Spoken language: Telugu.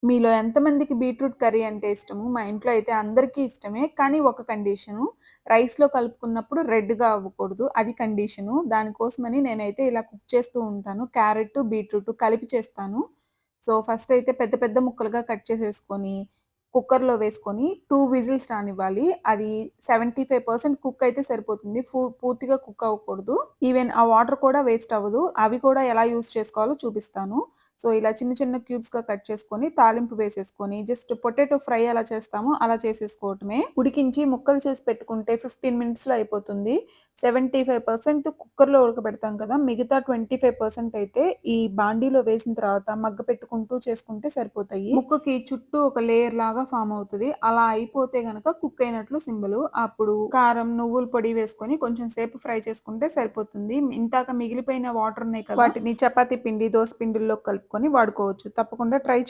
మీలో ఎంతమందికి బీట్రూట్ కర్రీ అంటే ఇష్టము? మా ఇంట్లో అయితే అందరికీ ఇష్టమే. కానీ ఒక కండిషను. రైస్‌లో కలుపుకున్నప్పుడు రెడ్‌గా అవ్వకూడదు. అది కండిషను. దానికోసమని నేనైతే ఇలా కుక్ చేస్తూ ఉంటాను. క్యారెట్టు, బీట్రూటు కలిపి చేస్తాను. సో, ఫస్ట్ అయితే పెద్ద పెద్ద ముక్కలుగా కట్ చేసేసుకొని, కుక్కర్‌లో వేసుకొని 2 విజిల్స్ రానివ్వాలి. అది 75% కుక్ అయితే సరిపోతుంది. పూర్తిగా కుక్ అవ్వకూడదు. ఈవెన్ ఆ వాటర్ కూడా వేస్ట్ అవ్వదు. అవి కూడా ఎలా యూజ్ చేసుకోవాలో చూపిస్తాను. సో, ఇలా చిన్న చిన్న క్యూబ్స్‌గా కట్ చేసుకొని, తాలింపు వేసేసుకొని, జస్ట్ పొటాటో ఫ్రై ఎలా చేస్తామో అలా చేసేసుకోవటమే. ఉడికించి ముక్కలు చేసి పెట్టుకుంటే 15 మినిట్స్‌లో అయిపోతుంది. 75% కుక్కర్‌లో ఉడకబెడతాం కదా! మిగతా 25% అయితే ఈ బాండీలో వేసిన తర్వాత మగ్గపెట్టుకుంటూ చేసుకుంటే సరిపోతాయి. ముక్కకి చుట్టూ ఒక లేయర్ లాగా ఫార్మ్ అవుతది. అలా అయిపోతే గనక కుక్ అయినట్లు సింబలు. అప్పుడు కారం, నువ్వుల పొడి వేసుకొని కొంచెం సేపు ఫ్రై చేసుకుంటే సరిపోతుంది. ఇందాక మిగిలిపోయిన వాటర్ ఉన్నాయి కదా! వాటిని చపాతీ పిండి, దోస పిండిల్లో కలుపుకొని వాడుకోవచ్చు. తప్పకుండా ట్రై